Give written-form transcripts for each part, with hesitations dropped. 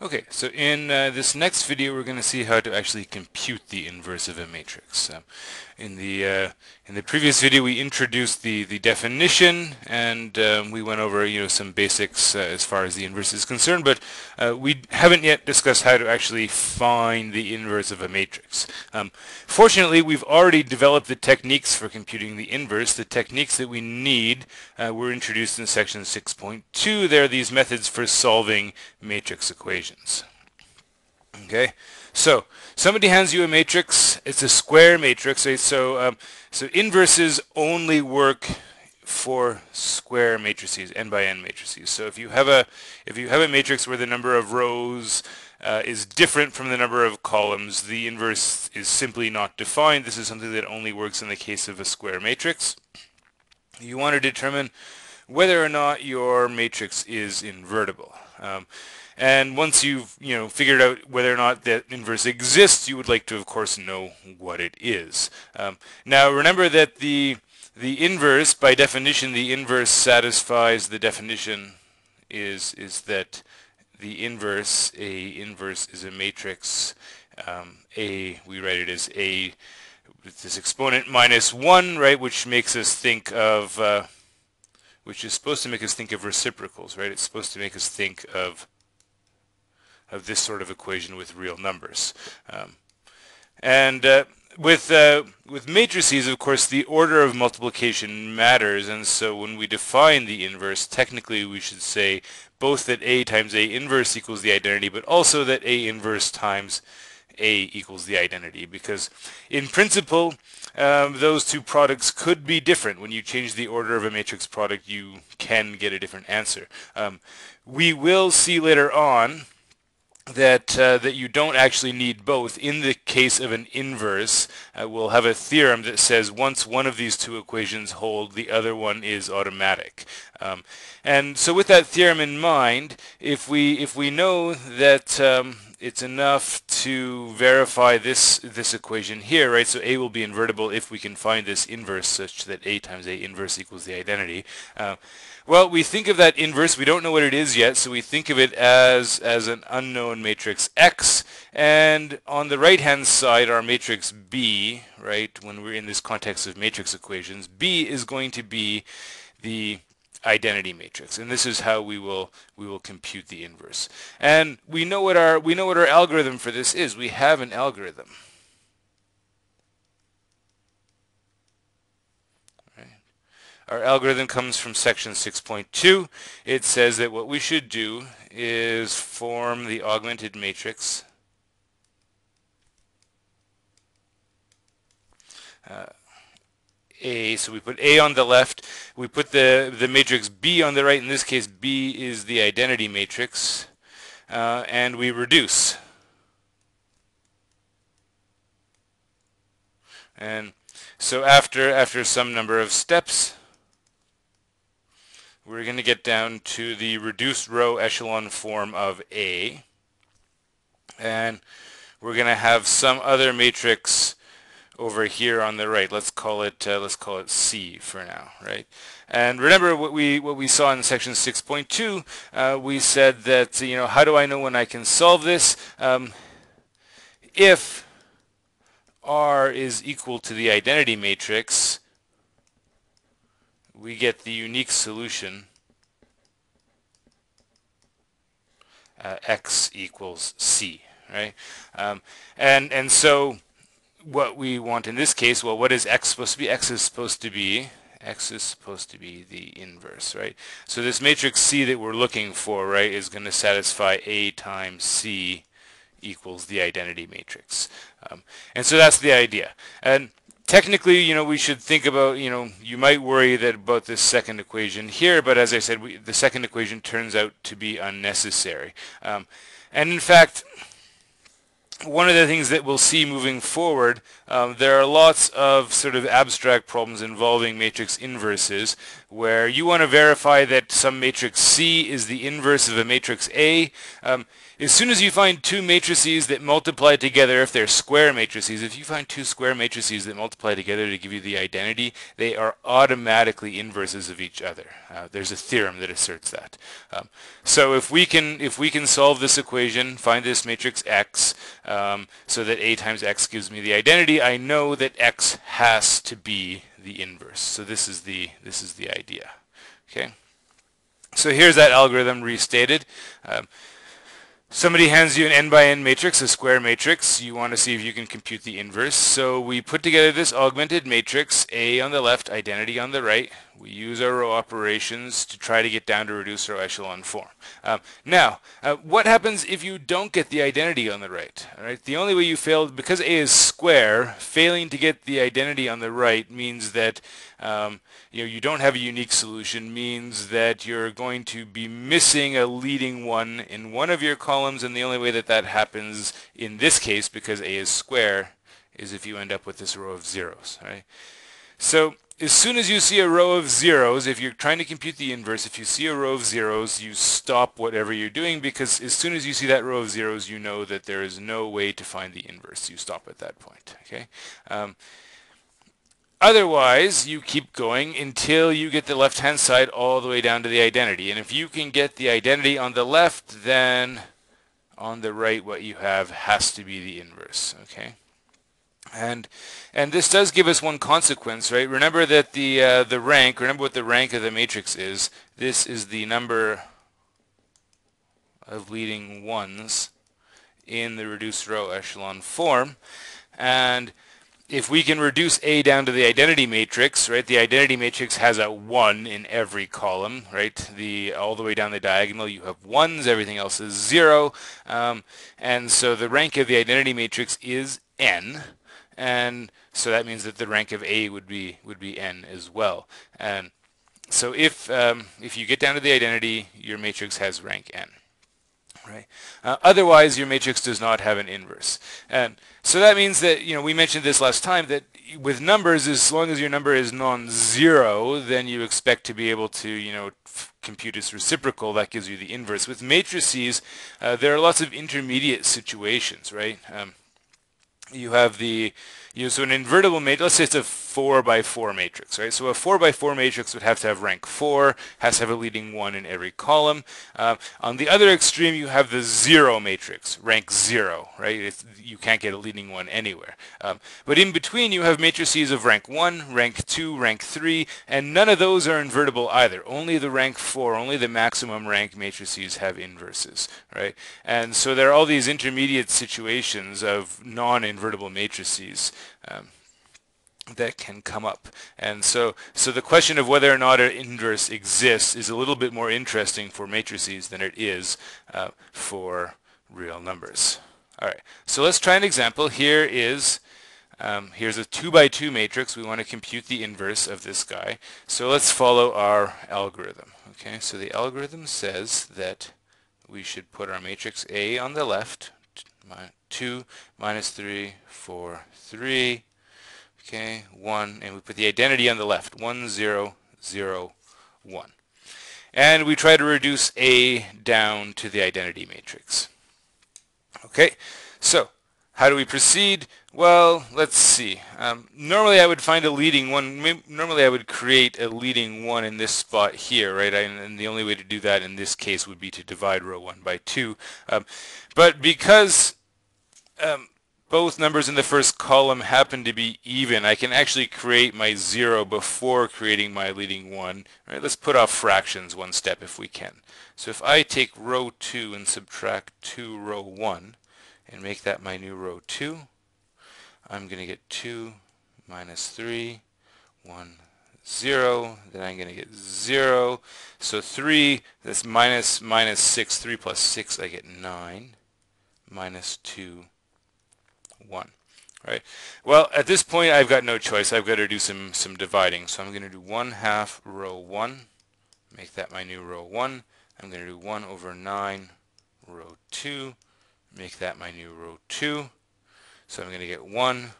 Okay, so in this next video we're going to see how to actually compute the inverse of a matrix. In the previous video we introduced the definition, and we went over some basics as far as the inverse is concerned, but we haven't yet discussed how to actually find the inverse of a matrix. Fortunately, we've already developed the techniques for computing the inverse. The techniques that we need were introduced in section 6.2. There are these methods for solving matrix equations. Okay, so somebody hands you a matrix. It's a square matrix, right? So inverses only work for square matrices, n by n matrices. So if you have a matrix where the number of rows is different from the number of columns, the inverse is simply not defined. This is something that only works in the case of a square matrix. You want to determine whether or not your matrix is invertible. And once you've figured out whether or not that inverse exists, you would like to, of course, know what it is. Now remember that the inverse, by definition, the inverse satisfies the definition is that the inverse, A inverse, is a matrix. A, we write it as A with this exponent -1, right, which makes us think of, which is supposed to make us think of reciprocals, right? It's supposed to make us think of this sort of equation with real numbers. With matrices, of course, the order of multiplication matters, and so when we define the inverse, technically we should say both that A times A inverse equals the identity, but also that A inverse times A equals the identity, because in principle those two products could be different. When you change the order of a matrix product, you can get a different answer. We will see later on that you don't actually need both. In the case of an inverse, we'll have a theorem that says once one of these two equations hold, the other one is automatic. And so with that theorem in mind, if we know that it's enough to verify this equation here, right? So A will be invertible if we can find this inverse such that A times A inverse equals the identity. Well, we think of that inverse. We don't know what it is yet, so we think of it as an unknown matrix X. And on the right-hand side, our matrix B, right? When we're in this context of matrix equations, B is going to be the identity matrix, and this is how we will compute the inverse. And we know what our algorithm for this is. We have an algorithm. Our algorithm comes from section 6.2. It says that what we should do is form the augmented matrix A. So we put A on the left. We put the matrix B on the right. In this case, B is the identity matrix. And we reduce. And so after some number of steps, we're going to get down to the reduced row echelon form of A, and we're going to have some other matrix over here on the right. Let's call it C for now, right? And remember what we saw in section 6.2. We said that how do I know when I can solve this? If R is equal to the identity matrix, we get the unique solution X equals C, right? And so what we want in this case, well, what is X supposed to be? X is supposed to be the inverse, right? So this matrix C that we're looking for, right, is going to satisfy A times C equals the identity matrix. And so that's the idea. And technically, we should think about, you might worry about this second equation here, but as I said, the second equation turns out to be unnecessary. And in fact, one of the things that we'll see moving forward, there are lots of sort of abstract problems involving matrix inverses, where you want to verify that some matrix C is the inverse of a matrix A. As soon as you find two matrices that multiply together, if they're square matrices, if you find two square matrices that multiply together to give you the identity, they are automatically inverses of each other. There's a theorem that asserts that. So if we can solve this equation, find this matrix X, so that A times X gives me the identity, I know that X has to be the inverse. So this is the idea. Okay. So here's that algorithm restated. Somebody hands you an n by n matrix, a square matrix. You want to see if you can compute the inverse. So we put together this augmented matrix, A on the left, identity on the right. We use our row operations to try to get down to reduced row echelon form. Now, what happens if you don't get the identity on the right? All right, the only way you fail, because A is square, failing to get the identity on the right means that you don't have a unique solution, means that you're going to be missing a leading one in one of your columns, and the only way that that happens in this case, because A is square, is if you end up with this row of zeros. Right? So as soon as you see a row of zeros, if you're trying to compute the inverse, if you see a row of zeros, you stop whatever you're doing, because as soon as you see that row of zeros, you know that there is no way to find the inverse. You stop at that point. Okay. Otherwise, you keep going until you get the left-hand side all the way down to the identity. And if you can get the identity on the left, then on the right what you have has to be the inverse. Okay. And this does give us one consequence, right? Remember that the rank, remember what the rank of the matrix is. This is the number of leading ones in the reduced row echelon form. And if we can reduce A down to the identity matrix, right? The identity matrix has a 1 in every column, right? All the way down the diagonal you have 1s, everything else is 0. And so the rank of the identity matrix is n. And so that means that the rank of A would be n as well. And so if you get down to the identity, your matrix has rank n. Right. Otherwise, your matrix does not have an inverse. And so that means that, we mentioned this last time, that with numbers, as long as your number is non-zero, then you expect to be able to, compute its reciprocal. That gives you the inverse. With matrices, there are lots of intermediate situations, right? You have so an invertible matrix, let's say it's a 4 by 4 matrix, right? So a 4 by 4 matrix would have to have rank 4, has to have a leading 1 in every column. On the other extreme, you have the 0 matrix, rank 0, right? You can't get a leading 1 anywhere. But in between, you have matrices of rank 1, rank 2, rank 3, and none of those are invertible either. Only the rank 4, only the maximum rank matrices have inverses, right? And so there are all these intermediate situations of non-invertible matrices that can come up. And so the question of whether or not an inverse exists is a little bit more interesting for matrices than it is for real numbers. All right, so let's try an example. Here's a 2 by 2 matrix. We want to compute the inverse of this guy. So let's follow our algorithm. Okay, so the algorithm says that we should put our matrix A on the left, 2, minus 3, 4, 3, okay, 1, and we put the identity on the left, 1, 0, 0, 1. And we try to reduce A down to the identity matrix. Okay, so how do we proceed? Well, let's see. Normally I would find a leading one. Normally I would create a leading one in this spot here, right? And the only way to do that in this case would be to divide row 1 by 2. But because both numbers in the first column happen to be even, I can actually create my 0 before creating my leading 1. Right? Let's put off fractions one step if we can. So if I take row 2 and subtract 2 row 1 and make that my new row 2, I'm going to get 2 minus 3, 1, 0. Then I'm going to get 0. So 3, that's minus 6. 3 plus 6, I get 9. Minus 2, 1. Right. Well, at this point, I've got no choice. I've got to do some dividing. So I'm going to do 1/2 row 1. Make that my new row 1. I'm going to do 1 over 9 row 2. Make that my new row 2. So I'm going to get 1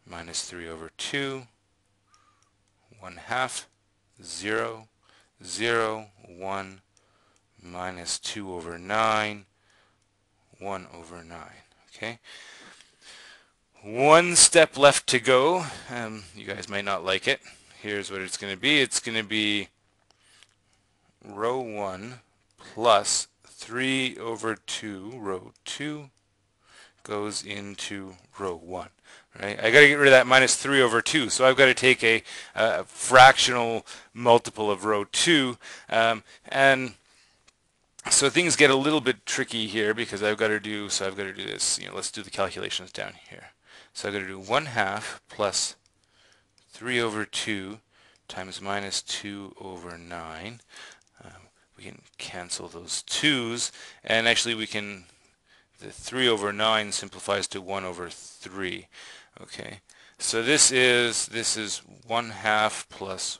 minus 3 over 2, 1/2, 0, 0, 1, minus 2 over 9, 1 over 9. Okay. One step left to go. You guys might not like it. Here's what it's going to be. It's going to be row 1 plus 3 over 2, row 2, goes into row 1. Right? I got to get rid of that minus 3 over 2, so I've got to take a fractional multiple of row 2, and so things get a little bit tricky here because I've got to do this. Let's do the calculations down here. So I've got to do 1/2 plus 3 over 2 times minus 2 over 9. We can cancel those 2's, and actually the 3 over 9 simplifies to 1 over 3. Okay, so this is 1/2 plus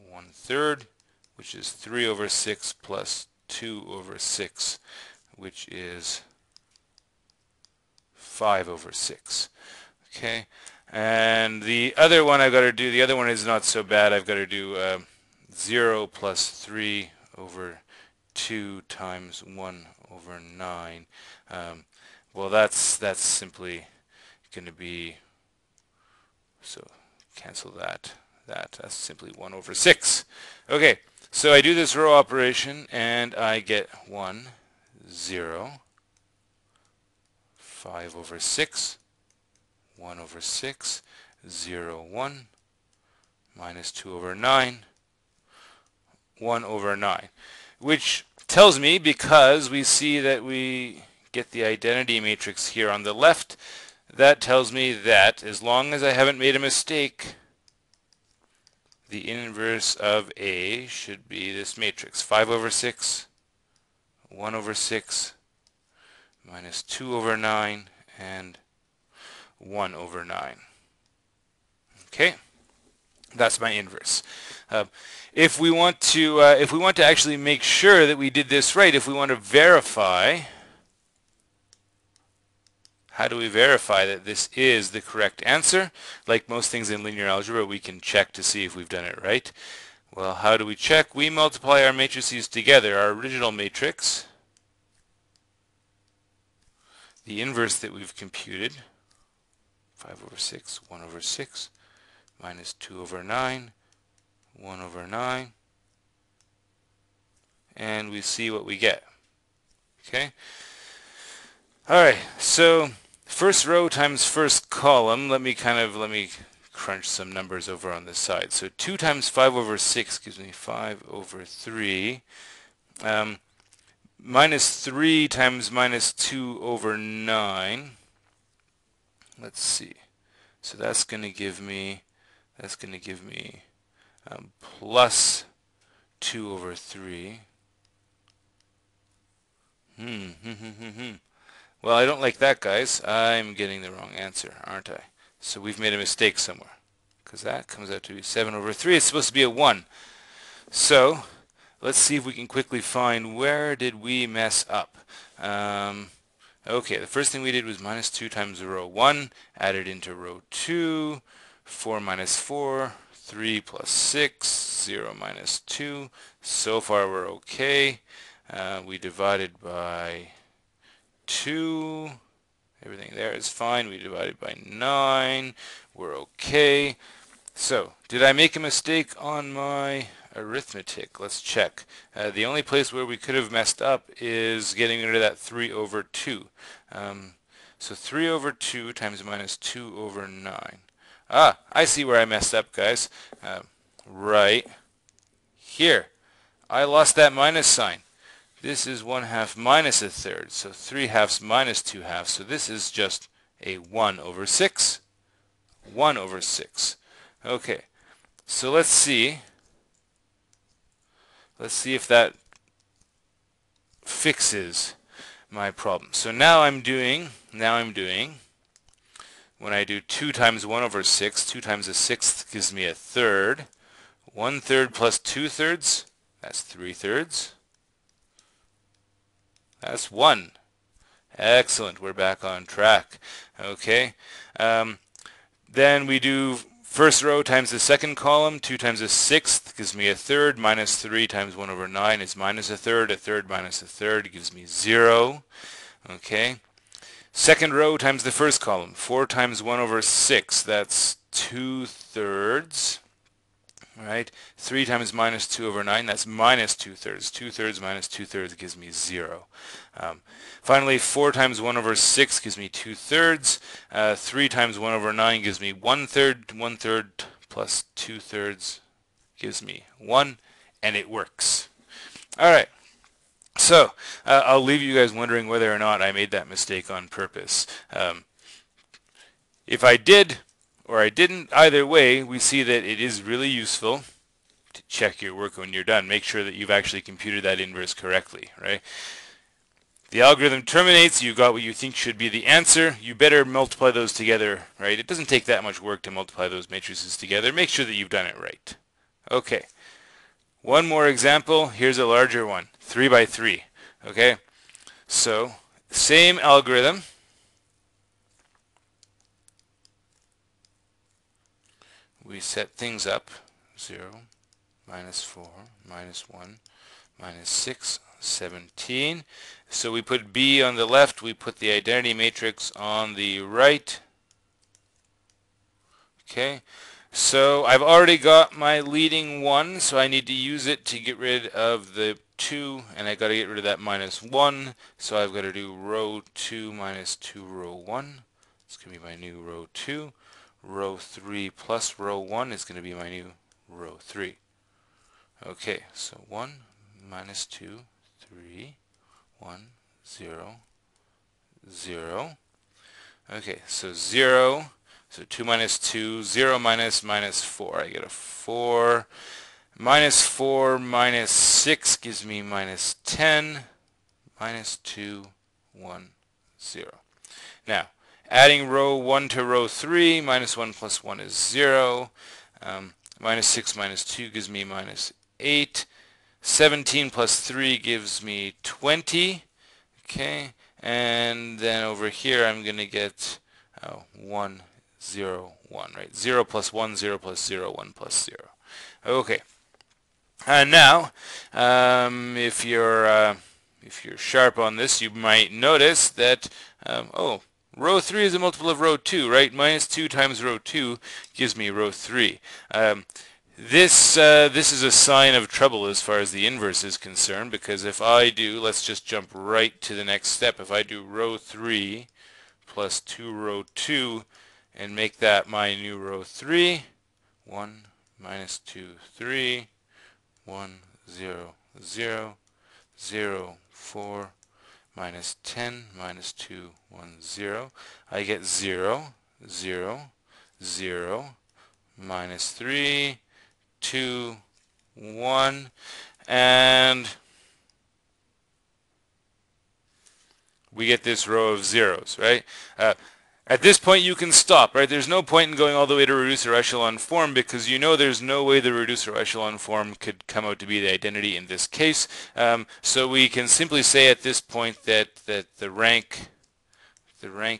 1/3, which is 3 over 6 plus 2 over 6, which is 5 over 6. Okay, and the other one the other one is not so bad. I've got to do 0 plus 3 over 2 times 1 over 9. Well, that's simply going to be, so cancel that. That's simply 1 over 6. Okay, so I do this row operation and I get 1, 0, 5 over 6, 1 over 6, 0, 1, minus 2 over 9, 1 over 9, which tells me, because we see that we get the identity matrix here on the left, that tells me that as long as I haven't made a mistake, the inverse of A should be this matrix: 5 over 6, 1 over 6, minus 2 over 9, and 1 over 9. Okay, that's my inverse. If we want to actually make sure that we did this right, if we want to verify, how do we verify that this is the correct answer? Like most things in linear algebra, we can check to see if we've done it right. Well, how do we check? We multiply our matrices together. Our original matrix, the inverse that we've computed, 5 over 6, 1 over 6, minus 2 over 9, 1 over 9, and we see what we get. Okay? Alright, so first row times first column. Let me crunch some numbers over on this side. So 2 times 5 over 6 gives me 5 over 3. Minus 3 times minus 2 over 9. Let's see. So that's going to give me plus 2 over 3. Well, I don't like that, guys. I'm getting the wrong answer, aren't I? So we've made a mistake somewhere, because that comes out to be 7 over 3. It's supposed to be a 1. So let's see if we can quickly find where did we mess up. Okay, the first thing we did was minus 2 times row 1, added into row 2, 4 minus 4, 3 plus 6, 0 minus 2. So far we're okay. We divided by 2. Everything there is fine. We divided by 9. We're okay. So, did I make a mistake on my arithmetic? Let's check. The only place where we could have messed up is getting rid of that 3 over 2. So 3 over 2 times minus 2 over 9. Ah, I see where I messed up, guys. Right here. I lost that minus sign. This is 1/2 minus 1/3, so 3/2 minus 2/2, so this is just a 1 over 6. 1 over 6. Okay, so let's see if that fixes my problem. So now I'm doing, when I do 2 times 1 over 6, 2 times a sixth gives me 1/3. 1/3 plus 2/3, that's 3/3. That's 1. Excellent, we're back on track. Okay, then we do First row times the second column, 2 times the sixth gives me a third, minus 3 times 1 over 9 is minus a third minus a third gives me 0. Okay. Second row times the first column, 4 times 1 over 6, that's 2/3. Right? 3 times minus 2 over 9, that's minus 2/3. 2/3 minus 2/3 gives me 0. Finally, 4 times 1 over 6 gives me 2/3. 3 times 1 over 9 gives me 1/3. 1/3 plus 2/3 gives me 1, and it works. All right. So I'll leave you guys wondering whether or not I made that mistake on purpose. If I did or I didn't, either way, we see that it is really useful to check your work when you're done. Make sure that you've actually computed that inverse correctly, right? The algorithm terminates, you got what you think should be the answer. You better multiply those together, right? It doesn't take that much work to multiply those matrices together. Make sure that you've done it right. Okay. One more example. Here's a larger one, 3 by 3. Okay. So, same algorithm. We set things up, 0, minus 4, minus 1, minus 6, 17. So we put B on the left, we put the identity matrix on the right. Okay, so I've already got my leading 1, so I need to use it to get rid of the 2, and I got to get rid of that minus 1, so I've got to do row 2 minus 2 row 1. It's going to be my new row 2. Row 3 plus row 1 is going to be my new row 3. Okay, so 1 minus 2, 3, 1, 0, 0. Okay, so 0, so 2 minus 2, 0 minus minus 4. I get a 4. Minus 4 minus 6 gives me minus 10. Minus 2, 1, 0. Now, adding row 1 to row 3, minus 1 plus 1 is 0. Minus 6 minus 2 gives me minus 8. 17 plus 3 gives me 20. Okay, and then over here I'm going to get 1, 0, 1, right? 0 plus 1, 0 plus 0, 1 plus 0. Okay, and now if you're sharp on this, you might notice that, row 3 is a multiple of row 2, right? Minus 2 times row 2 gives me row 3. This is a sign of trouble as far as the inverse is concerned, because if I do, let's just jump right to the next step. If I do row 3 plus 2 row 2 and make that my new row 3, 1 minus 2, 3, 1, 0, 0, 0, 4, minus 10, minus 2, 1, 0. I get 0, 0, 0, minus 3, 2, 1, and we get this row of zeros, right? At this point you can stop, right? There's no point in going all the way to reducer echelon form, because you know there's no way the reducer echelon form could come out to be the identity in this case. So we can simply say at this point that the rank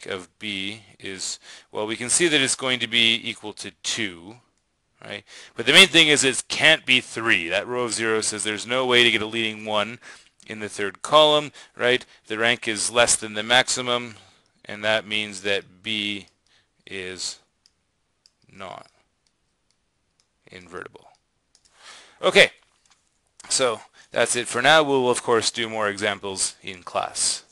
of B is, well, we can see that it's going to be equal to 2, right? But the main thing is it can't be 3. That row of 0 says there's no way to get a leading 1 in the third column, right? The rank is less than the maximum, and that means that B is not invertible. Okay, so that's it for now. We'll of course do more examples in class.